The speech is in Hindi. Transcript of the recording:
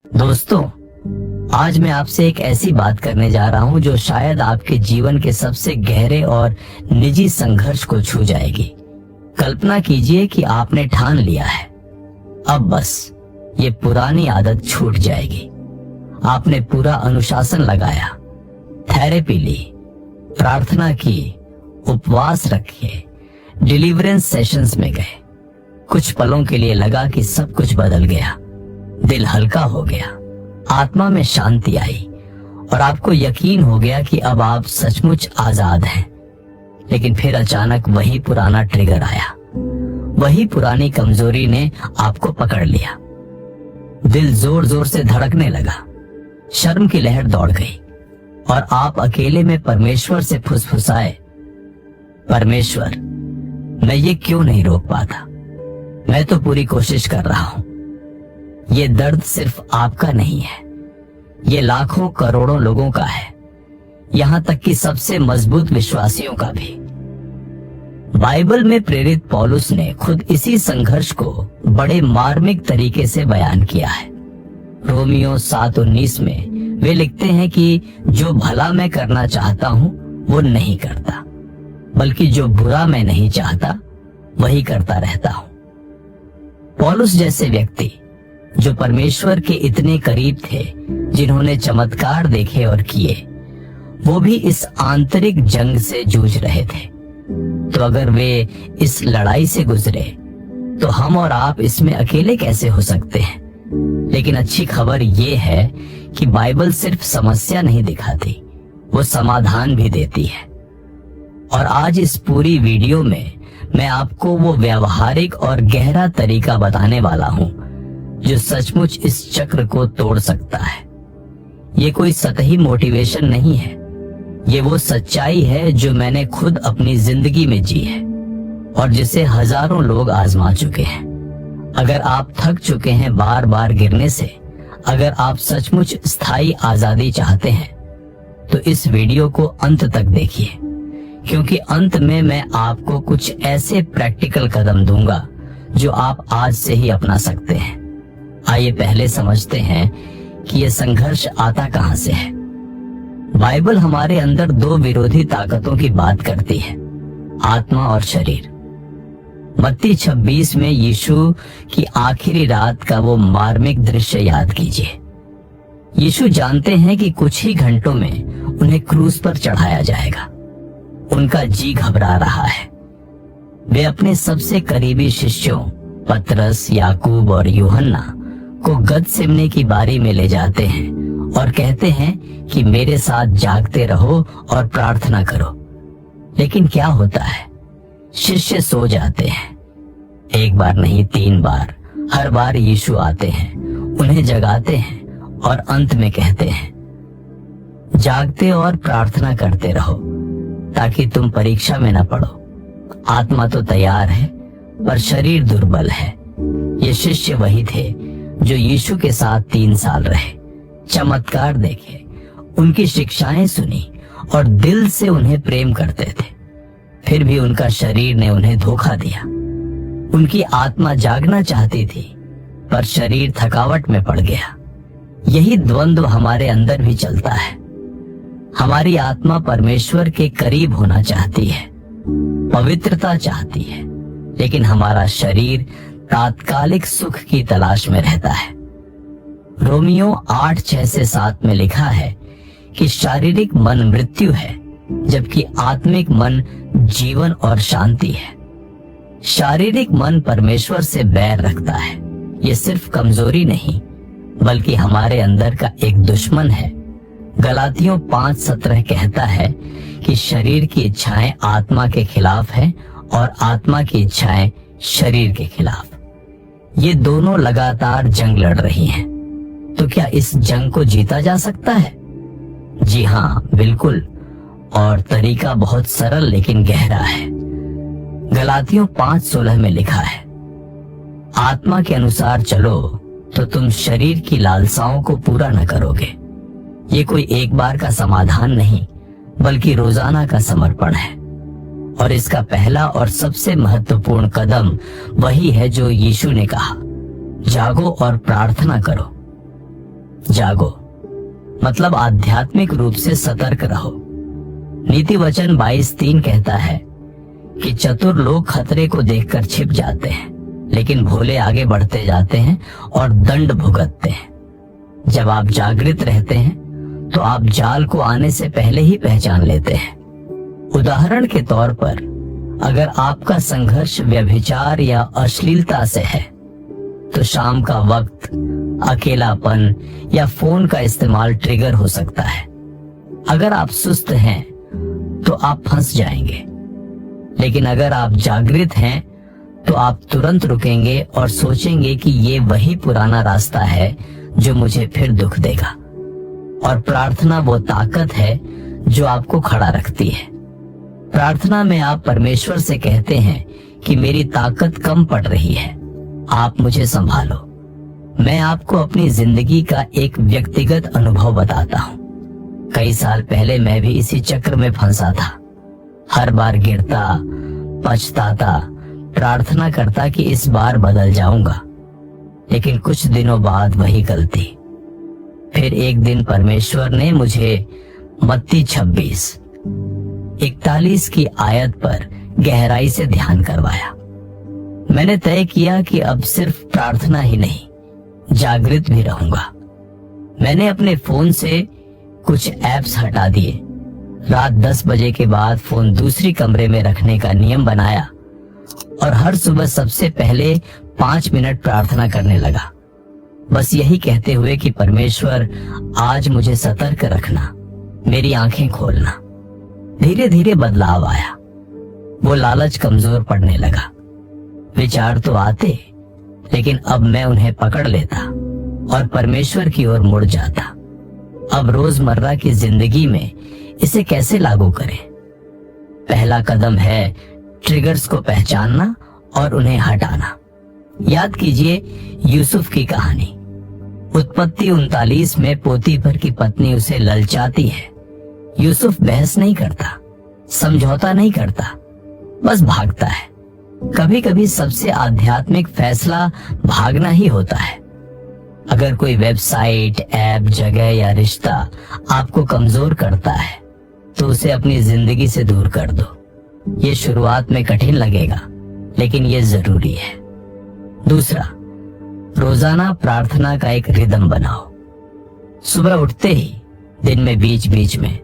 दोस्तों, आज मैं आपसे एक ऐसी बात करने जा रहा हूं जो शायद आपके जीवन के सबसे गहरे और निजी संघर्ष को छू जाएगी। कल्पना कीजिए कि आपने ठान लिया है, अब बस ये पुरानी आदत छूट जाएगी। आपने पूरा अनुशासन लगाया, थेरेपी ली, प्रार्थना की, उपवास रखे, डिलीवरेंस सेशंस में गए। कुछ पलों के लिए लगा कि सब कुछ बदल गया, दिल हल्का हो गया, आत्मा में शांति आई और आपको यकीन हो गया कि अब आप सचमुच आजाद हैं। लेकिन फिर अचानक वही पुराना ट्रिगर आया, वही पुरानी कमजोरी ने आपको पकड़ लिया। दिल जोर जोर से धड़कने लगा, शर्म की लहर दौड़ गई और आप अकेले में परमेश्वर से फुसफुसाए, परमेश्वर, मैं ये क्यों नहीं रोक पाता? मैं तो पूरी कोशिश कर रहा हूं। ये दर्द सिर्फ आपका नहीं है, ये लाखों करोड़ों लोगों का है, यहां तक कि सबसे मजबूत विश्वासियों का भी। बाइबल में प्रेरित पौलुस ने खुद इसी संघर्ष को बड़े मार्मिक तरीके से बयान किया है। रोमियो 7:19 में वे लिखते हैं कि जो भला मैं करना चाहता हूं वो नहीं करता, बल्कि जो बुरा मैं नहीं चाहता वही करता रहता हूं। पौलुस जैसे व्यक्ति जो परमेश्वर के इतने करीब थे, जिन्होंने चमत्कार देखे और किए, वो भी इस आंतरिक जंग से जूझ रहे थे। तो अगर वे इस लड़ाई से गुजरे तो हम और आप इसमें अकेले कैसे हो सकते हैं? लेकिन अच्छी खबर ये है कि बाइबल सिर्फ समस्या नहीं दिखाती, वो समाधान भी देती है। और आज इस पूरी वीडियो में मैं आपको वो व्यावहारिक और गहरा तरीका बताने वाला हूं जो सचमुच इस चक्र को तोड़ सकता है। ये कोई सतही मोटिवेशन नहीं है, ये वो सच्चाई है जो मैंने खुद अपनी जिंदगी में जी है और जिसे हजारों लोग आजमा चुके हैं। अगर आप थक चुके हैं बार बार गिरने से, अगर आप सचमुच स्थायी आजादी चाहते हैं, तो इस वीडियो को अंत तक देखिए, क्योंकि अंत में मैं आपको कुछ ऐसे प्रैक्टिकल कदम दूंगा जो आप आज से ही अपना सकते हैं। आइए पहले समझते हैं कि यह संघर्ष आता कहां से है। बाइबल हमारे अंदर दो विरोधी ताकतों की बात करती है, आत्मा और शरीर। मत्ती 26 में यीशु की आखिरी रात का वो मार्मिक दृश्य याद कीजिए। यीशु जानते हैं कि कुछ ही घंटों में उन्हें क्रूस पर चढ़ाया जाएगा। उनका जी घबरा रहा है। वे अपने सबसे करीबी शिष्यों पतरस, याकूब और यूहन्ना को गदसेमने की बारी में ले जाते हैं और कहते हैं कि मेरे साथ जागते रहो और प्रार्थना करो। लेकिन क्या होता है? शिष्य सो जाते हैं। एक बार नहीं, 3 बार। हर बार यीशु आते हैं, उन्हें जगाते हैं और अंत में कहते हैं, जागते और प्रार्थना करते रहो ताकि तुम परीक्षा में न पड़ो। आत्मा तो तैयार है पर शरीर दुर्बल है। ये शिष्य वही थे जो यीशु के साथ 3 साल रहे, चमत्कार देखे, उनकी शिक्षाएं सुनी और दिल से उन्हें प्रेम करते थे। फिर भी उनका शरीर ने उन्हें धोखा दिया। उनकी आत्मा जागना चाहती थी पर शरीर थकावट में पड़ गया। यही द्वंद्व हमारे अंदर भी चलता है। हमारी आत्मा परमेश्वर के करीब होना चाहती है, पवित्रता चाहती है, लेकिन हमारा शरीर तात्कालिक सुख की तलाश में रहता है। रोमियो 8:6-7 में लिखा है कि शारीरिक मन मृत्यु है, जबकि आत्मिक मन जीवन और शांति है। शारीरिक मन परमेश्वर से बैर रखता है। ये सिर्फ कमजोरी नहीं, बल्कि हमारे अंदर का एक दुश्मन है। गलातियों 5:17 कहता है कि शरीर की इच्छाएं आत्मा के खिलाफ हैं और आत्मा की इच्छाएं शरीर के खिलाफ। ये दोनों लगातार जंग लड़ रही हैं। तो क्या इस जंग को जीता जा सकता है? जी हाँ, बिल्कुल। और तरीका बहुत सरल लेकिन गहरा है। गलातियों 5:16 में लिखा है, आत्मा के अनुसार चलो तो तुम शरीर की लालसाओं को पूरा न करोगे। ये कोई एक बार का समाधान नहीं, बल्कि रोजाना का समर्पण है। और इसका पहला और सबसे महत्वपूर्ण कदम वही है जो यीशु ने कहा, जागो और प्रार्थना करो। जागो मतलब आध्यात्मिक रूप से सतर्क रहो। नीति वचन 22:3 कहता है कि चतुर लोग खतरे को देखकर छिप जाते हैं, लेकिन भोले आगे बढ़ते जाते हैं और दंड भुगतते हैं। जब आप जागृत रहते हैं तो आप जाल को आने से पहले ही पहचान लेते हैं। उदाहरण के तौर पर अगर आपका संघर्ष व्यभिचार या अश्लीलता से है तो शाम का वक्त, अकेलापन या फोन का इस्तेमाल ट्रिगर हो सकता है। अगर आप सुस्त हैं तो आप फंस जाएंगे, लेकिन अगर आप जागृत हैं तो आप तुरंत रुकेंगे और सोचेंगे कि ये वही पुराना रास्ता है जो मुझे फिर दुख देगा। और प्रार्थना वो ताकत है जो आपको खड़ा रखती है। प्रार्थना में आप परमेश्वर से कहते हैं कि मेरी ताकत कम पड़ रही है, आप मुझे संभालो। मैं आपको अपनी जिंदगी का एक व्यक्तिगत अनुभव बताता हूँ। कई साल पहले मैं भी इसी चक्र में फंसा था। हर बार गिरता, पछताता, प्रार्थना करता कि इस बार बदल जाऊंगा, लेकिन कुछ दिनों बाद वही गलती। फिर एक दिन परमेश्वर ने मुझे मत्ती 26:41 की आयत पर गहराई से ध्यान करवाया। मैंने तय किया कि अब सिर्फ प्रार्थना ही नहीं, जागृत भी रहूंगा। मैंने अपने फोन से कुछ ऐप्स हटा दिए। रात 10 बजे के बाद फोन दूसरी कमरे में रखने का नियम बनाया और हर सुबह सबसे पहले 5 मिनट प्रार्थना करने लगा, बस यही कहते हुए कि परमेश्वर आज मुझे सतर्क रखना, मेरी आंखें खोलना। धीरे धीरे बदलाव आया। वो लालच कमजोर पड़ने लगा। विचार तो आते, लेकिन अब मैं उन्हें पकड़ लेता और परमेश्वर की ओर मुड़ जाता। अब रोजमर्रा की जिंदगी में इसे कैसे लागू करें? पहला कदम है ट्रिगर्स को पहचानना और उन्हें हटाना। याद कीजिए यूसुफ की कहानी। उत्पत्ति 39 में पोतीफर की पत्नी उसे ललचाती है। यूसुफ बहस नहीं करता, समझौता नहीं करता, बस भागता है। कभी कभी सबसे आध्यात्मिक फैसला भागना ही होता है। अगर कोई वेबसाइट, ऐप, जगह या रिश्ता आपको कमजोर करता है तो उसे अपनी जिंदगी से दूर कर दो। ये शुरुआत में कठिन लगेगा, लेकिन ये जरूरी है। दूसरा, रोजाना प्रार्थना का एक रिदम बनाओ। सुबह उठते ही, दिन में बीच बीच में